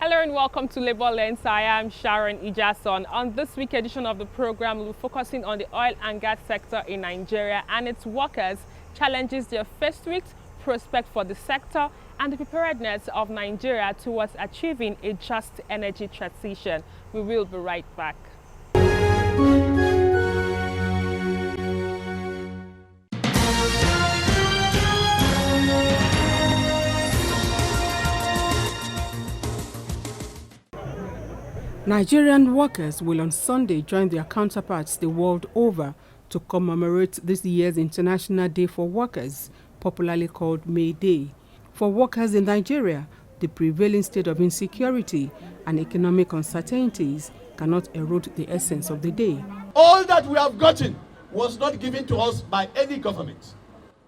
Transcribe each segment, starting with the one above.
Hello and welcome to Labour Lens. I am Sharon Ijason. On this week edition of the program, we'll be focusing on the oil and gas sector in Nigeria and its workers, challenges they are faced with, prospects for the sector, and the preparedness of Nigeria towards achieving a just energy transition. We will be right back. Nigerian workers will on Sunday join their counterparts the world over to commemorate this year's International Day for Workers, popularly called May Day. For workers in Nigeria, the prevailing state of insecurity and economic uncertainties cannot erode the essence of the day. All that we have gotten was not given to us by any government.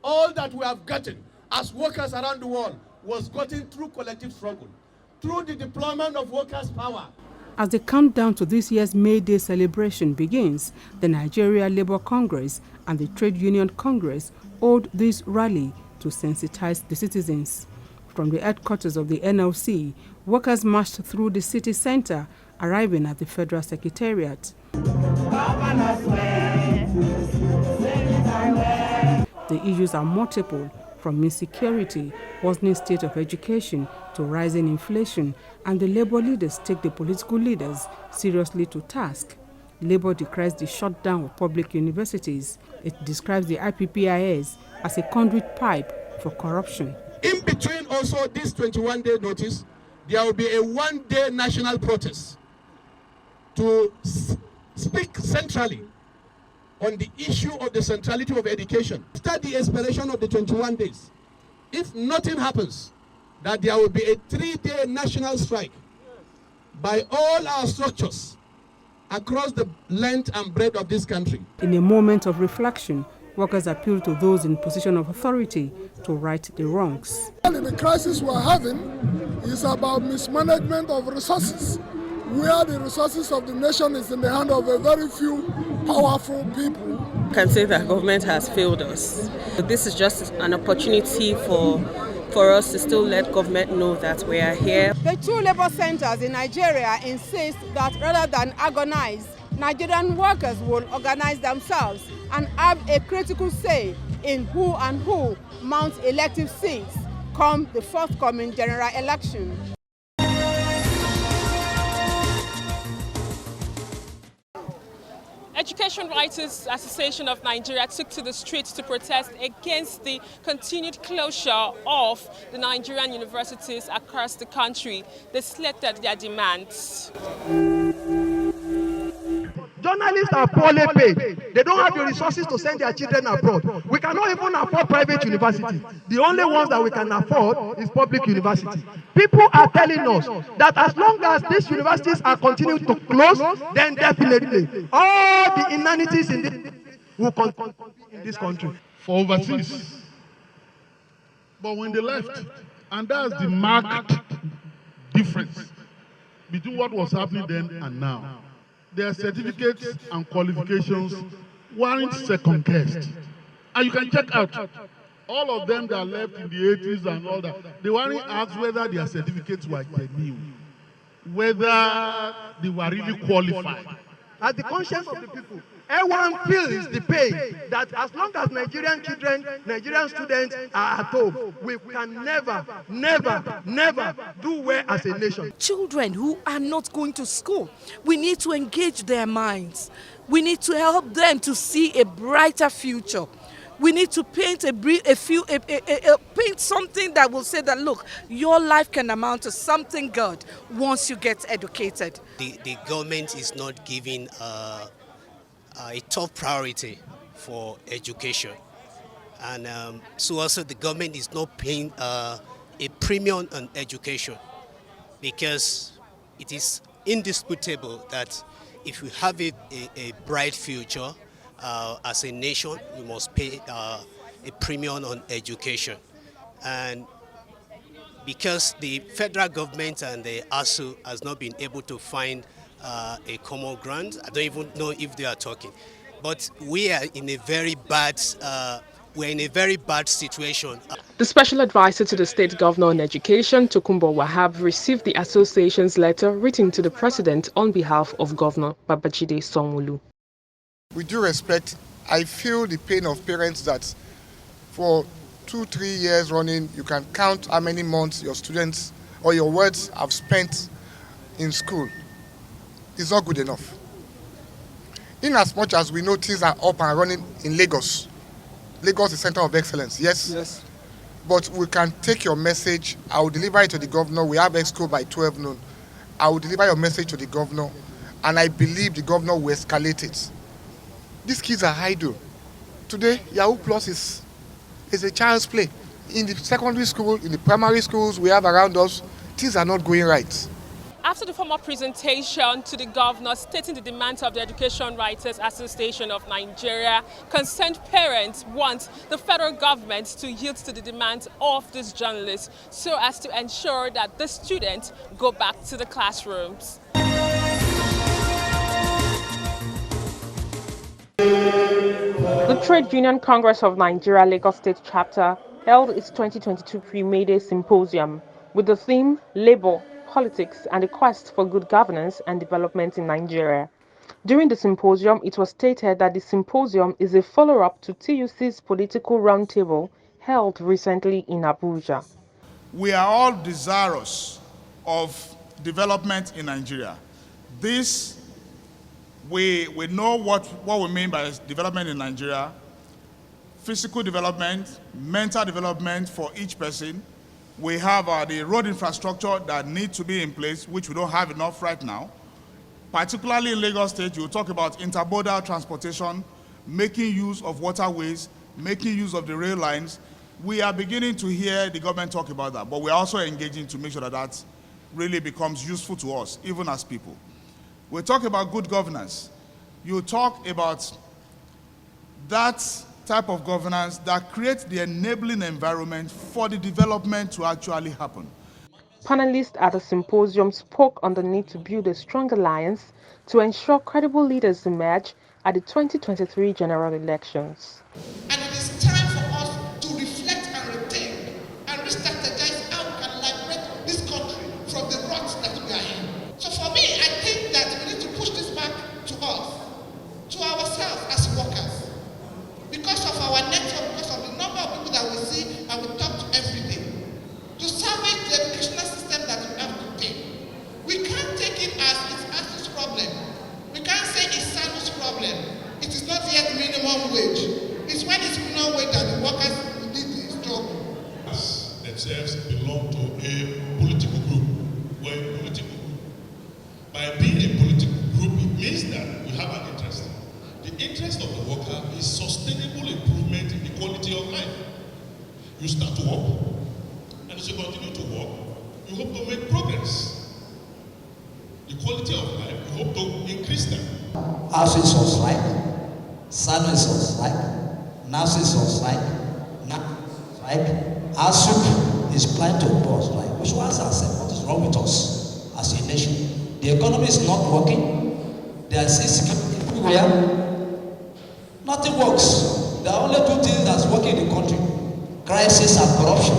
All that we have gotten as workers around the world was gotten through collective struggle, through the deployment of workers' power. As the countdown to this year's May Day celebration begins, the Nigeria Labour Congress and the Trade Union Congress hold this rally to sensitize the citizens. From the headquarters of the NLC, workers marched through the city center, arriving at the Federal Secretariat. The issues are multiple, from insecurity, worsening state of education, to rising inflation, and the labor leaders take the political leaders seriously to task. Labor decries the shutdown of public universities. It describes the IPPIS as a conduit pipe for corruption. In between also this 21-day notice, there will be a one-day national protest to speak centrally on the issue of the centrality of education. After the expiration of the 21 days, if nothing happens, that there will be a 3-day national strike by all our structures across the length and breadth of this country. In a moment of reflection, workers appeal to those in position of authority to right the wrongs. The crisis we're having is about mismanagement of resources, where the resources of the nation is in the hand of a very few powerful people. I can say that government has failed us. This is just an opportunity for us to still let government know that we are here. The two labor centers in Nigeria insist that rather than agonize, Nigerian workers will organize themselves and have a critical say in who mounts elective seats come the forthcoming general election. Education Writers Association of Nigeria took to the streets to protest against the continued closure of the Nigerian universities across the country. They slated their demands. Journalists are poorly paid. They don't have the resources to send their children abroad. We cannot even afford private university. The only ones that we can afford is public university. People are telling us that as long as these universities are continuing to close, then definitely all the inanities in this will continue in this country. For overseas. But when they left, and that's the marked difference between what was happening then and now. Their certificates and qualifications weren't second guessed. And you can check out all of them that left in the 80s and all that. They weren't asked whether their certificates were genuine, whether they were really qualified. As the conscience of the people, everyone feels the pain that as long as Nigerian children, Nigerian students are at home, we can never do well as a nation. Children who are not going to school, we need to engage their minds. We need to help them to see a brighter future. We need to paint paint something that will say that, look, your life can amount to something good once you get educated. The government is not giving a top priority for education. And so also the government is not paying a premium on education, because it is indisputable that if we have a bright future, as a nation, we must pay a premium on education. And because the federal government and the ASU has not been able to find a common ground, I don't even know if they are talking. But we are in a very bad situation. The special advisor to the state governor on education, Tokunbo Wahab, received the association's letter written to the president on behalf of Governor Babajide Sanwo-Olu. With due respect, I feel the pain of parents that for 2-3 years running, you can count how many months your students or your words have spent in school. It's not good enough. In as much as we know things are up and running in Lagos, Lagos is center of excellence, yes. But we can take your message. I will deliver it to the governor. We have exco by 12 noon. I will deliver your message to the governor, and I believe the governor will escalate it. These kids are idle. Today, Yahoo Plus is a child's play. In the secondary school, in the primary schools we have around us, things are not going right. After the formal presentation to the governor stating the demands of the Education Writers Association of Nigeria, concerned parents want the federal government to yield to the demands of these journalists so as to ensure that the students go back to the classrooms. The Trade Union Congress of Nigeria Lagos State Chapter held its 2022 Pre-May Day Symposium with the theme Labor, Politics and the Quest for Good Governance and Development in Nigeria. During the symposium, it was stated that the symposium is a follow-up to TUC's political roundtable held recently in Abuja. We are all desirous of development in Nigeria. We know what we mean by development in Nigeria: physical development, mental development for each person. We have the road infrastructure that needs to be in place, which we don't have enough right now. Particularly in Lagos State, you talk about intermodal transportation, making use of waterways, making use of the rail lines. We are beginning to hear the government talk about that, but we're also engaging to make sure that that really becomes useful to us, even as people. We talk about good governance. You talk about that type of governance that creates the enabling environment for the development to actually happen. Panelists at the symposium spoke on the need to build a strong alliance to ensure credible leaders emerge at the 2023 general elections. And it is time for us to reflect and rethink and re-strategize how we can liberate this country from the ruts that we are in. So for me, I think that we need to push this back to us, to ourselves as workers. Because of our network, because of the number of people that we see and we talk to every day, to salvage the educational system that we have today. We can't take it as it's ASU's problem. We can't say it's SANU's problem. It is not yet minimum wage. It's when it's minimum wage that the workers will need the struggle. Themselves belong to a political group. We're a political group. By being a political group, it means that we have an interest. The interest of the worker is sustainable improvement in the quality of life. You start to work, and as you continue to work, you hope to make progress. The quality of life, you hope to increase them. ASU is on strike, SANU is on strike, NASU is on strike, ASU is planning to go on strike. We should ask ourselves, what is wrong with us as a nation? The economy is not working, there is insecurity everywhere. Nothing works. There are only two things that's working in the country: crisis and corruption.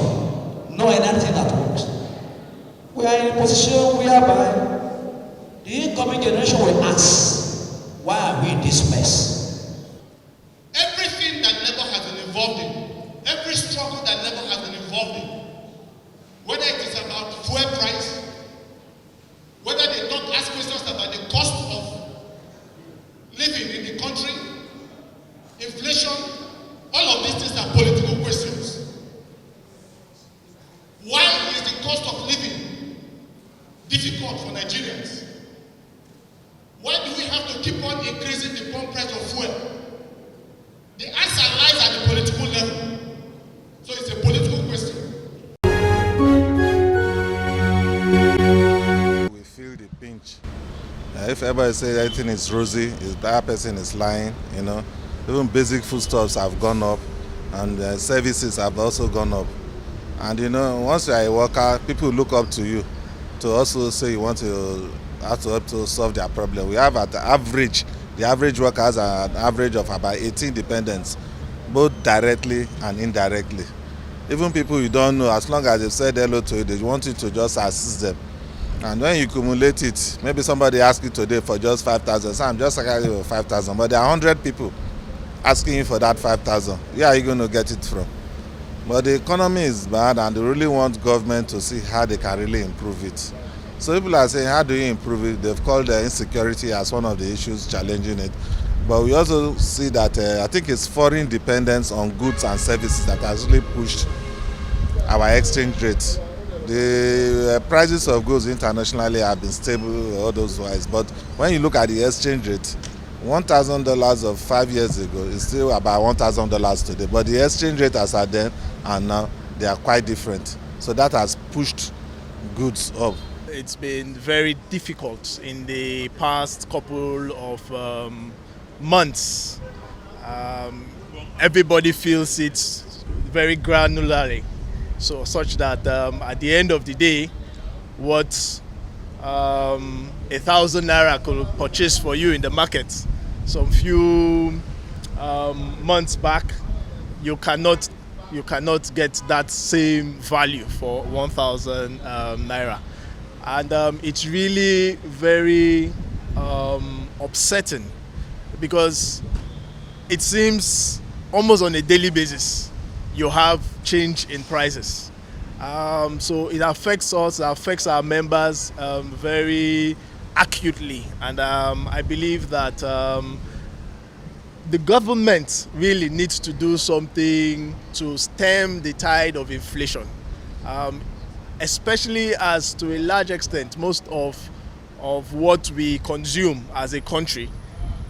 No anything that works. We are in a position whereby the incoming generation will ask, why are we in this mess? Everything that Labour has been involved in, every struggle that Labour has been involved in, whether it is about fuel price, whether they don't ask questions about the cost of living in the country, inflation, all of these things are political questions. Why is the cost of living difficult for Nigerians? Why do we have to keep on increasing the pump price of fuel? The answer lies at the political level. So it's a political question. We feel the pinch. If everybody says everything is rosy, that person is lying, you know. Even basic foodstuffs have gone up, and services have also gone up. And you know, once you are a worker, people look up to you to also say you want to have to help to solve their problem. We have at the average worker has an average of about 18 dependents, both directly and indirectly. Even people you don't know, as long as they've said hello to you, they want you to just assist them. And when you accumulate it, maybe somebody asks you today for just 5,000. So I'm just asking you for 5,000, but there are 100 people asking you for that 5,000. Where are you going to get it from? But the economy is bad, and they really want government to see how they can really improve it. So people are saying, how do you improve it? They've called insecurity as one of the issues challenging it. But we also see that I think it's foreign dependence on goods and services that has really pushed our exchange rate. The prices of goods internationally have been stable all those wise. But when you look at the exchange rate, $1,000 of 5 years ago is still about $1,000 today. But the exchange rate as at then and now, they are quite different. So that has pushed goods up. It's been very difficult in the past couple of months. Everybody feels it very granularly, so such that at the end of the day, what 1,000 naira could purchase for you in the market some few months back, you cannot get that same value for 1,000 naira. And it's really very upsetting, because it seems almost on a daily basis you have change in prices. So it affects us, it affects our members very acutely. And I believe that the government really needs to do something to stem the tide of inflation. Especially as to a large extent, most of what we consume as a country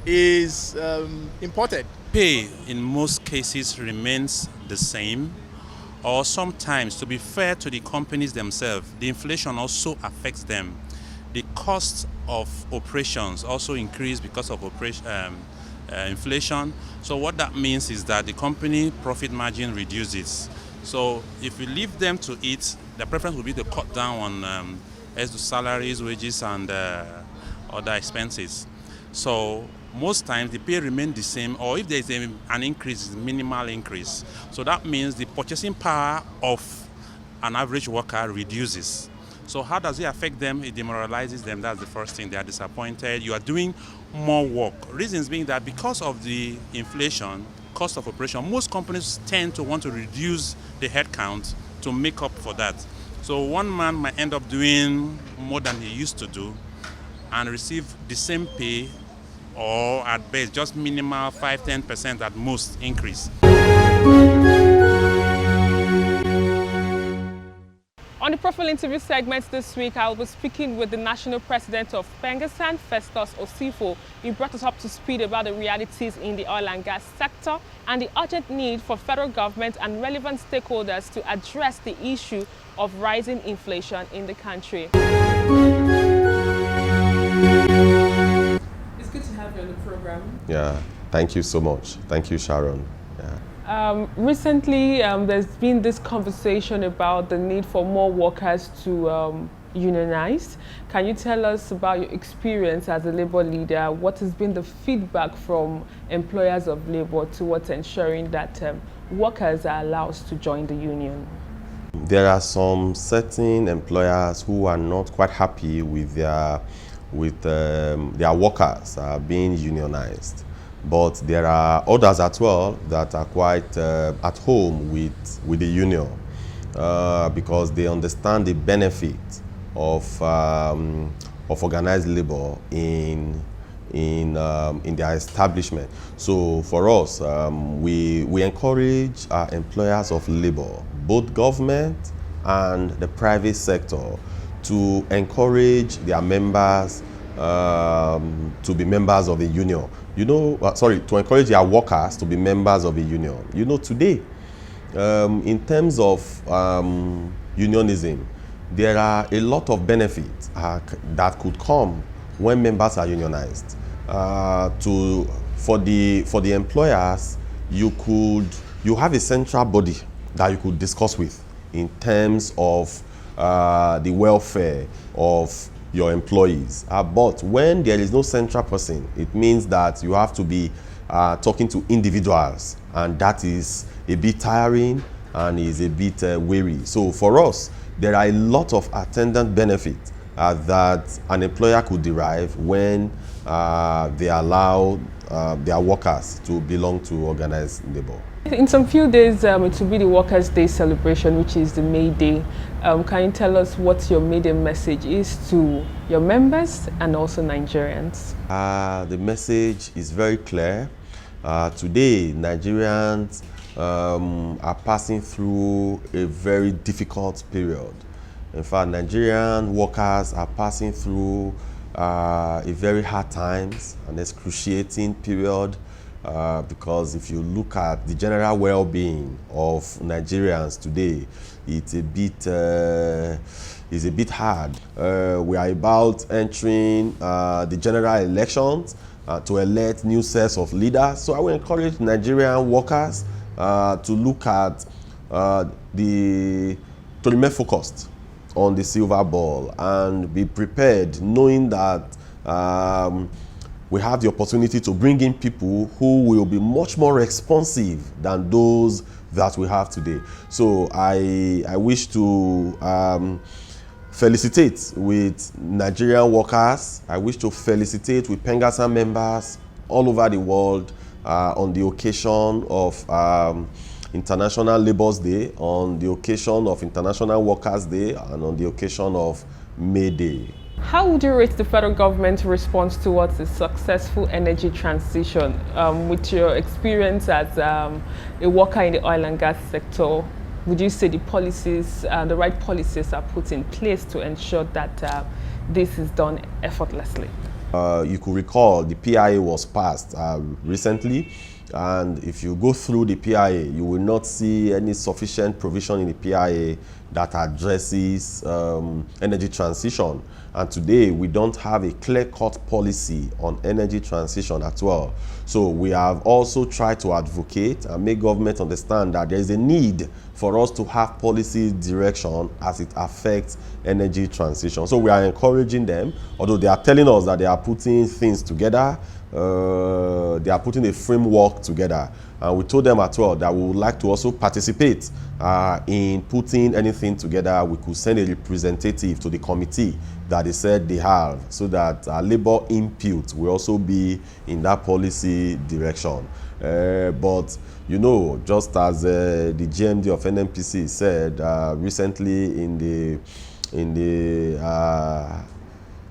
is imported. Pay in most cases remains the same, or sometimes, to be fair to the companies themselves, the inflation also affects them. The cost of operations also increase because of inflation. So what that means is that the company profit margin reduces. So if you leave them to it, the preference will be to cut down on as to salaries, wages, and other expenses. So most times the pay remains the same, or if there is an increase, it's a minimal increase. So that means the purchasing power of an average worker reduces. So how does it affect them? It demoralizes them. That's the first thing. They are disappointed. You are doing more work. Reasons being that because of the inflation, cost of operation, most companies tend to want to reduce the headcount to make up for that. So one man might end up doing more than he used to do and receive the same pay, or at best just minimal 5-10% at most increase. On the Profile Interview segment this week, I will be speaking with the National President of Pengassan, Festus Osifo. He brought us up to speed about the realities in the oil and gas sector and the urgent need for federal government and relevant stakeholders to address the issue of rising inflation in the country. It's good to have you on the program. Yeah, thank you so much. Thank you, Sharon. Yeah. Recently, there's been this conversation about the need for more workers to unionize. Can you tell us about your experience as a labor leader? What has been the feedback from employers of labor towards ensuring that workers are allowed to join the union? There are some certain employers who are not quite happy with their workers being unionized. But there are others as well that are quite at home with the union because they understand the benefit of organized labor in their establishment. So for us, we encourage our employers of labor, both government and the private sector, to encourage their members to be members of a union. To encourage their workers to be members of a union. Today, in terms of unionism, there are a lot of benefits that could come when members are unionized. For the employers, you have a central body that you could discuss with in terms of the welfare of your employees. But when there is no central person, it means that you have to be talking to individuals, and that is a bit tiring and is a bit wary. So for us, there are a lot of attendant benefits that an employer could derive when they allow their workers to belong to organized labor. In some few days, it will be the Workers' Day celebration, which is the May Day. Can you tell us what your May Day message is to your members and also Nigerians? The message is very clear. Today, Nigerians are passing through a very difficult period. In fact, Nigerian workers are passing through a very hard times, an excruciating period, because if you look at the general well-being of Nigerians today, it's a bit hard. We are about entering the general elections to elect new sets of leaders. So I will encourage Nigerian workers to look at to remain focused on the silver ball and be prepared, knowing that we have the opportunity to bring in people who will be much more responsive than those that we have today. So I wish to felicitate with Nigerian workers. I wish to felicitate with Pengasan members all over the world on the occasion of International Labour's Day, on the occasion of International Workers' Day, and on the occasion of May Day. How would you rate the federal government's response towards a successful energy transition? With your experience as a worker in the oil and gas sector, would you say the policies, the right policies are put in place to ensure that this is done effortlessly? You could recall the PIA was passed recently, and if you go through the PIA, you will not see any sufficient provision in the PIA that addresses energy transition. And today, we don't have a clear-cut policy on energy transition at all. So we have also tried to advocate and make government understand that there is a need for us to have policy direction as it affects energy transition. So we are encouraging them, although they are telling us that they are putting things together, they are putting a framework together. And we told them as well that we would like to also participate in putting anything together. We could send a representative to the committee that they said they have, so that labor input will also be in that policy direction. But you know, just as the GMD of NNPC said recently in the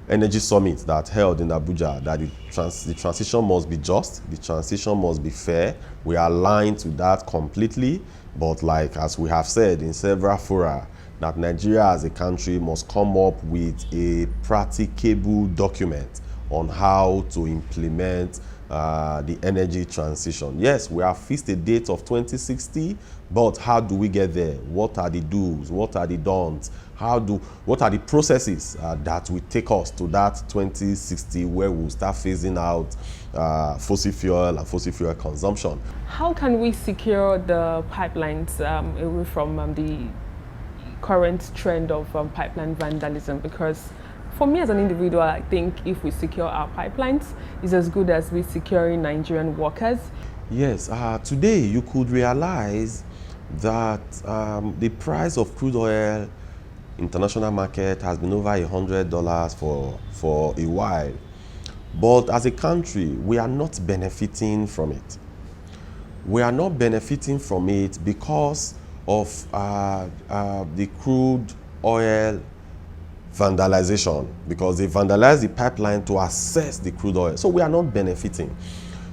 energy summit that held in Abuja, that the transition must be just, the transition must be fair. We are aligned to that completely. But like as we have said in several fora, that Nigeria as a country must come up with a practicable document on how to implement the energy transition. Yes, we have fixed a date of 2060, but how do we get there? What are the do's? What are the don'ts? What are the processes that will take us to that 2060 where we'll start phasing out fossil fuel and fossil fuel consumption? How can we secure the pipelines away from the current trend of pipeline vandalism? Because for me as an individual, I think if we secure our pipelines, it's as good as we securing Nigerian workers. Yes, today you could realize that the price of crude oil international market has been over $100 for a while. But as a country, we are not benefiting from it. We are not benefiting from it because of the crude oil vandalization, because they vandalized the pipeline to access the crude oil. So we are not benefiting.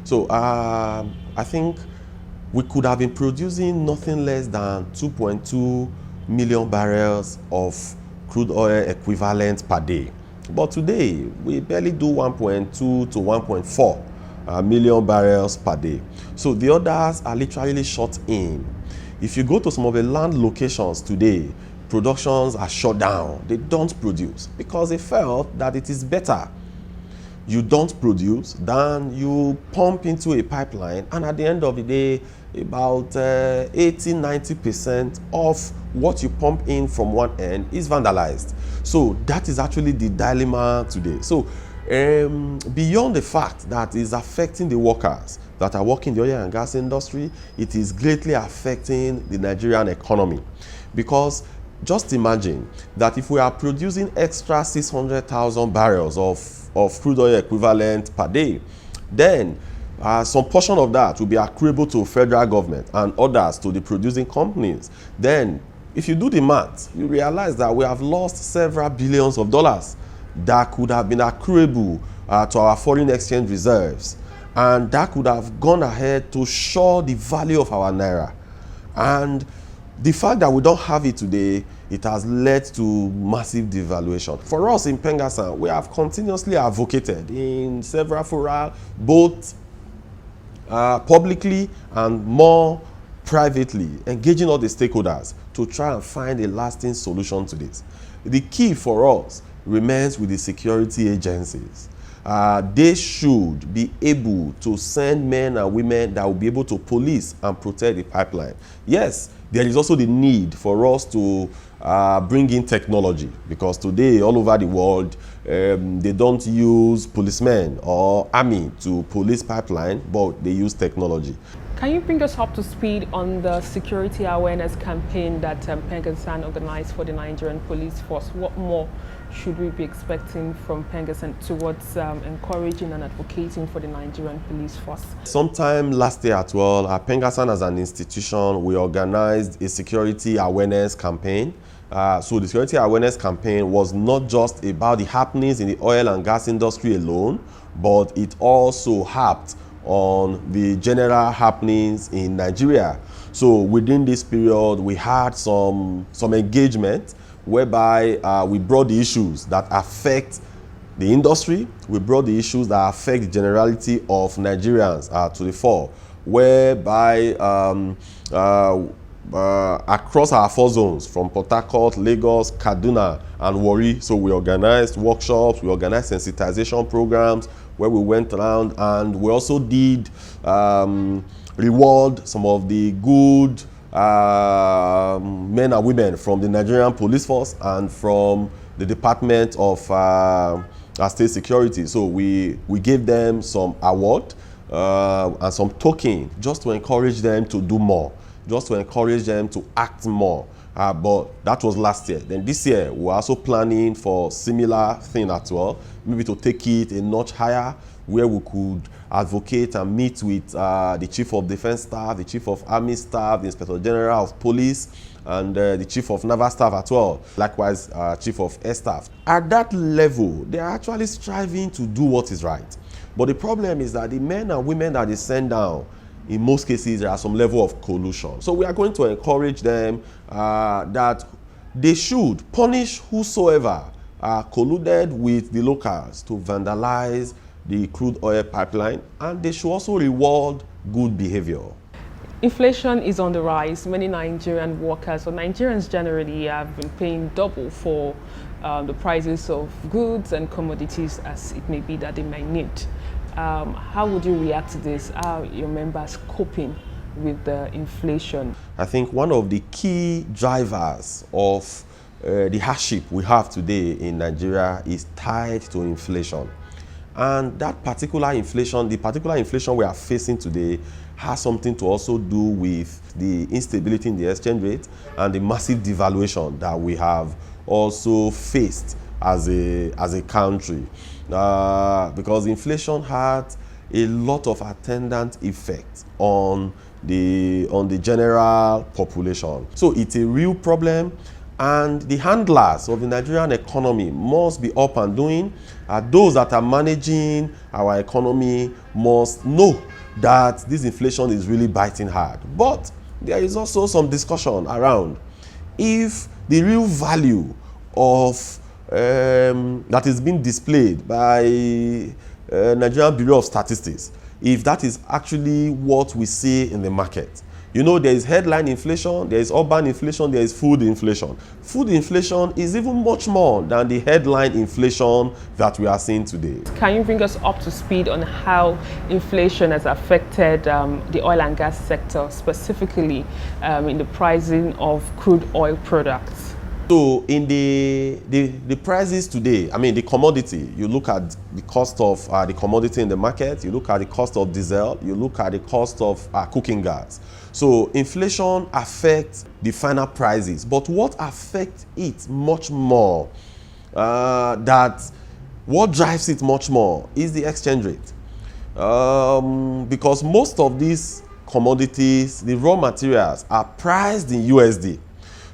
So I think we could have been producing nothing less than 2.2 million barrels of crude oil equivalent per day. But today, we barely do 1.2 to 1.4 million barrels per day. So the others are literally shut in. If you go to some of the land locations today, productions are shut down. They don't produce because they felt that it is better you don't produce than you pump into a pipeline, and at the end of the day, about 80-90% of what you pump in from one end is vandalized. So that is actually the dilemma today. So beyond the fact that it's affecting the workers, that are working in the oil and gas industry, it is greatly affecting the Nigerian economy. Because just imagine that if we are producing extra 600,000 barrels of crude oil equivalent per day, then some portion of that will be accruable to federal government and others to the producing companies. Then, if you do the math, you realize that we have lost several billions of dollars that could have been accruable to our foreign exchange reserves. And that could have gone ahead to shore the value of our naira. And the fact that we don't have it today, it has led to massive devaluation. For us in Pengassan, we have continuously advocated in several fora, both publicly and more privately, engaging all the stakeholders to try and find a lasting solution to this. The key for us remains with the security agencies. They should be able to send men and women that will be able to police and protect the pipeline. Yes, there is also the need for us to bring in technology, because today all over the world they don't use policemen or army to police pipeline, but they use technology. Can you bring us up to speed on the security awareness campaign that Pengassan organized for the Nigerian police force? What more should we be expecting from Pengassan towards encouraging and advocating for the Nigerian police force? Sometime last year as well, Pengassan as an institution, we organized a security awareness campaign. So the security awareness campaign was not just about the happenings in the oil and gas industry alone, but it also harped on the general happenings in Nigeria. So within this period, we had some engagement whereby we brought the issues that affect the industry, we brought the issues that affect the generality of Nigerians to the fore, whereby across our 4 zones, from Port Harcourt, Lagos, Kaduna, and Warri. So we organized workshops, we organized sensitization programs where we went around, and we also did reward some of the good men and women from the Nigerian police force and from the Department of State Security. So we gave them some award and some token just to encourage them to do more, just to encourage them to act more. But that was last year. Then this year, we're also planning for similar thing as well, maybe to take it a notch higher, where we could advocate and meet with the Chief of Defense Staff, the Chief of Army Staff, the Inspector General of Police, and the Chief of Naval Staff as well, likewise Chief of Air Staff. At that level, they are actually striving to do what is right. But the problem is that the men and women that they send down, in most cases, there are some level of collusion. So we are going to encourage them that they should punish whosoever colluded with the locals to vandalize the crude oil pipeline, and they should also reward good behavior. Inflation is on the rise. Many Nigerian workers, or Nigerians generally, have been paying double for the prices of goods and commodities as it may be that they might need. How would you react to this? How are your members coping with the inflation? I think one of the key drivers of the hardship we have today in Nigeria is tied to inflation. And that particular inflation, the particular inflation we are facing today, has something to also do with the instability in the exchange rate and the massive devaluation that we have also faced as a country. Because inflation had a lot of attendant effects on the general population. So it's a real problem, and the handlers of the Nigerian economy must be up and doing. Those that are managing our economy must know that this inflation is really biting hard. But there is also some discussion around if the real value of that is being displayed by Nigerian Bureau of Statistics, if that is actually what we see in the market. You know, there is headline inflation, there is urban inflation, there is food inflation. Food inflation is even much more than the headline inflation that we are seeing today. Can you bring us up to speed on how inflation has affected the oil and gas sector, specifically in the pricing of crude oil products? So in the prices today, I mean the commodity, you look at the cost of the commodity in the market, you look at the cost of diesel, you look at the cost of cooking gas. So inflation affects the final prices, but what affects it much more, what drives it much more is the exchange rate. Because most of these commodities, the raw materials are priced in USD.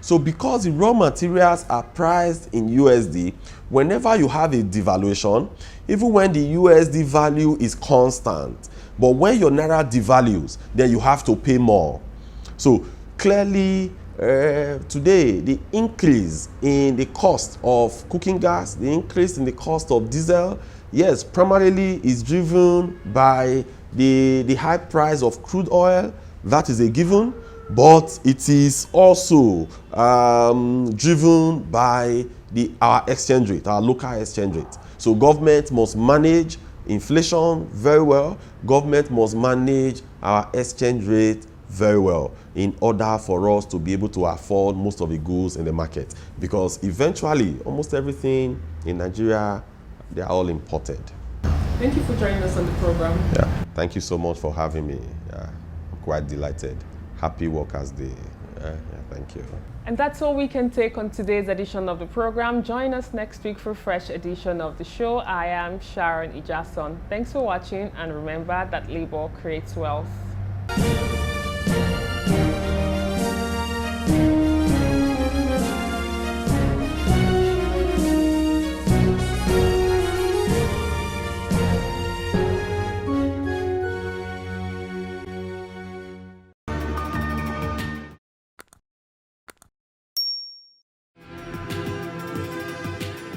So because the raw materials are priced in USD, whenever you have a devaluation, even when the USD value is constant, but when your Naira devalues, then you have to pay more. So clearly, today, the increase in the cost of cooking gas, the increase in the cost of diesel, yes, primarily is driven by the high price of crude oil. That is a given. But it is also driven by our exchange rate, our local exchange rate. So government must manage inflation very well. Government must manage our exchange rate very well in order for us to be able to afford most of the goods in the market. Because eventually, almost everything in Nigeria, they are all imported. Thank you for joining us on the program. Yeah, thank you so much for having me. I'm quite delighted. Happy Workers' Day. Thank you. And that's all we can take on today's edition of the program. Join us next week for a fresh edition of the show. I am Sharon Ijason. Thanks for watching, and remember that labor creates wealth.